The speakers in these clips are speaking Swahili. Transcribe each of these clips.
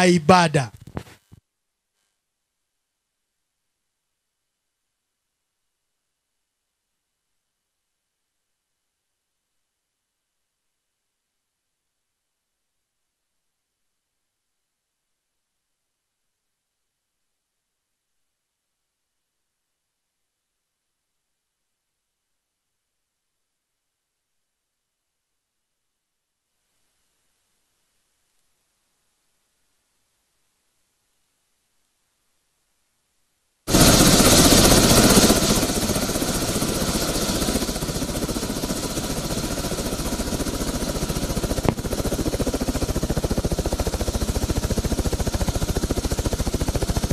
ibada.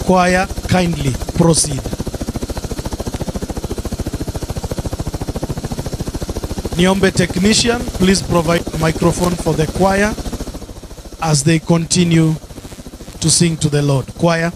Choir, kindly proceed. Niombe technician, please provide a microphone for the choir as they continue to sing to the Lord. Choir.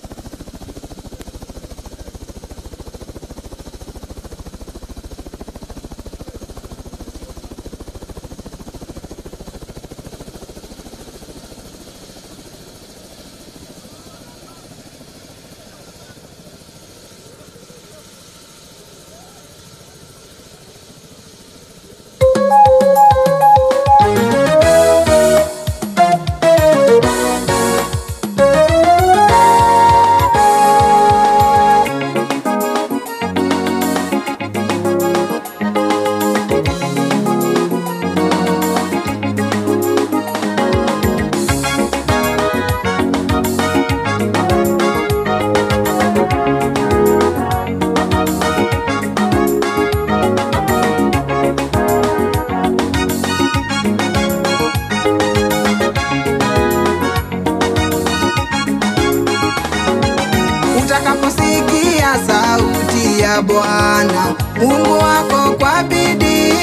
Utakaposikia sauti ya Bwana Mungu wako kwa bidii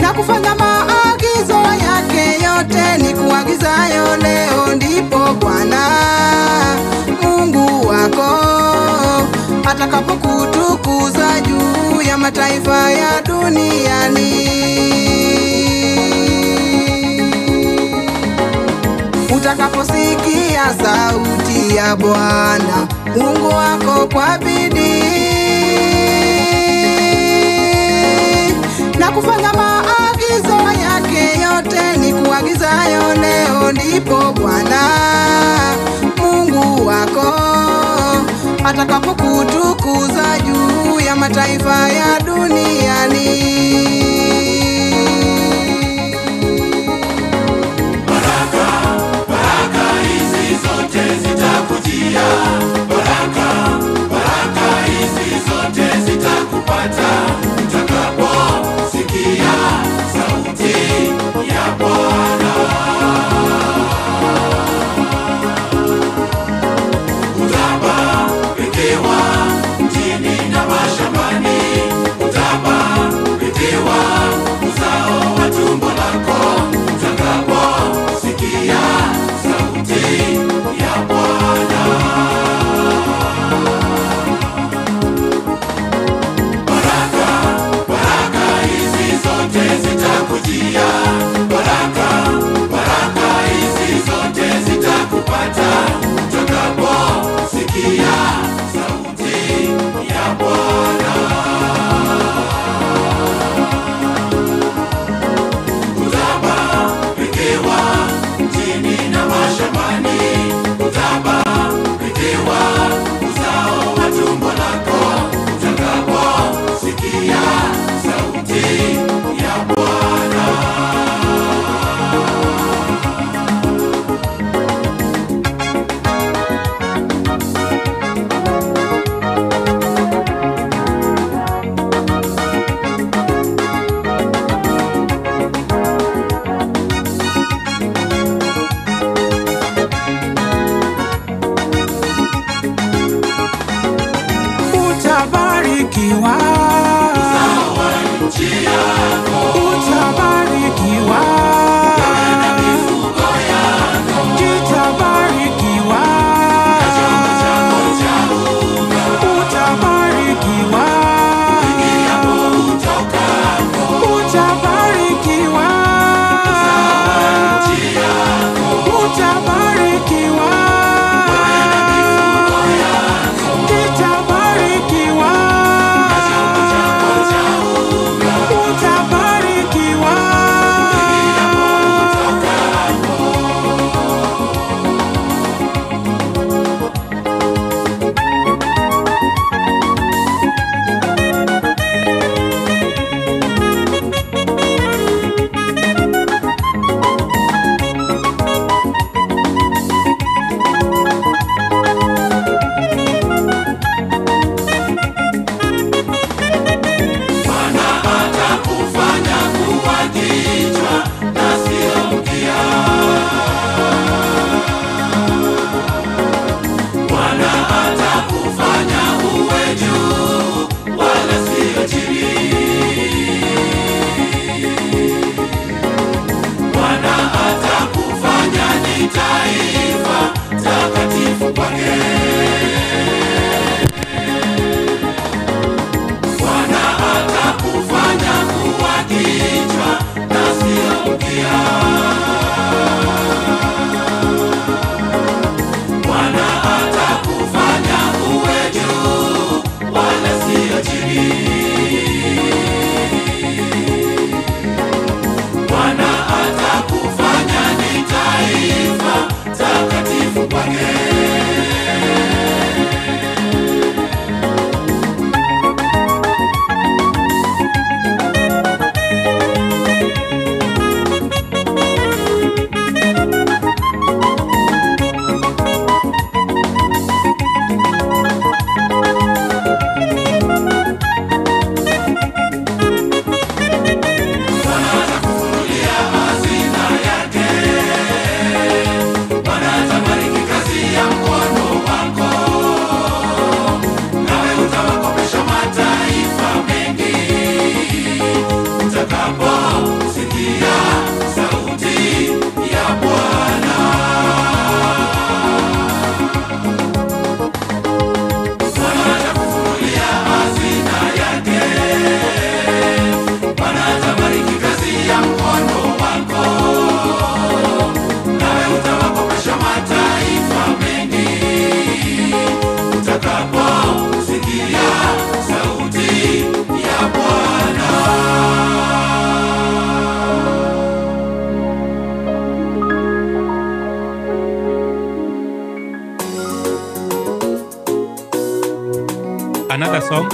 na kufanya maagizo yake yote ni kuagizayo leo, ndipo Bwana Mungu wako atakapokutukuza juu ya mataifa ya duniani. Utakaposikia sauti ya Bwana Mungu wako kwa bidii na kufanya maagizo yake yote ni kuagizayo leo, ndipo Bwana Mungu wako atakapokutukuza juu ya mataifa ya duniani. Baraka hizi zote zitakupata utakaposikia sauti ya Bwana. Utabarikiwa mjini na mashambani, utabarikiwa another song.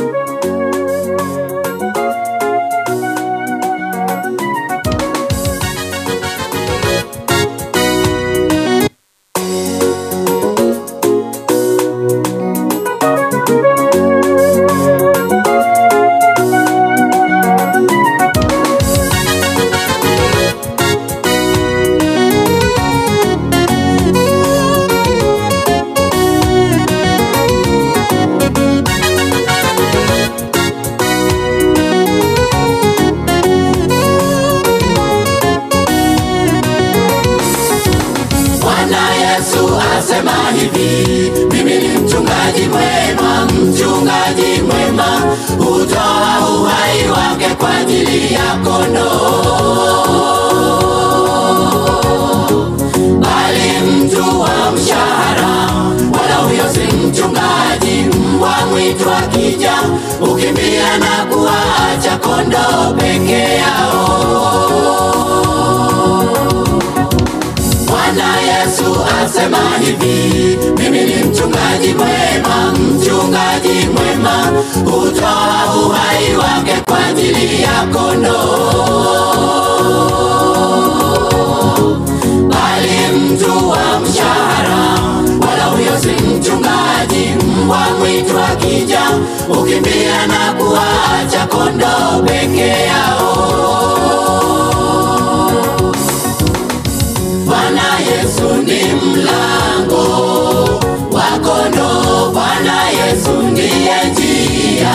Asema hivi, mimi ni mchungaji mwema, hutoa uhai wake kwa ajili ya kondoo. Bali mtu wa mshahara, wala huyo si mchungaji. Mbwa mwitu akija, ukimbia na kuacha kondoo peke yao. Bwana Yesu asema hivi, mimi ni mchungaji mwema, hutoa uhai wake kwa ajili ya kondoo. Bali mtu wa mshahara, wala huyo si mchungaji. Mbwa mwitu akija, ukimbia na kuacha kondoo peke yao. Bwana Yesu ni mlango wa kondoo, Bwana Yesu ndiye njia.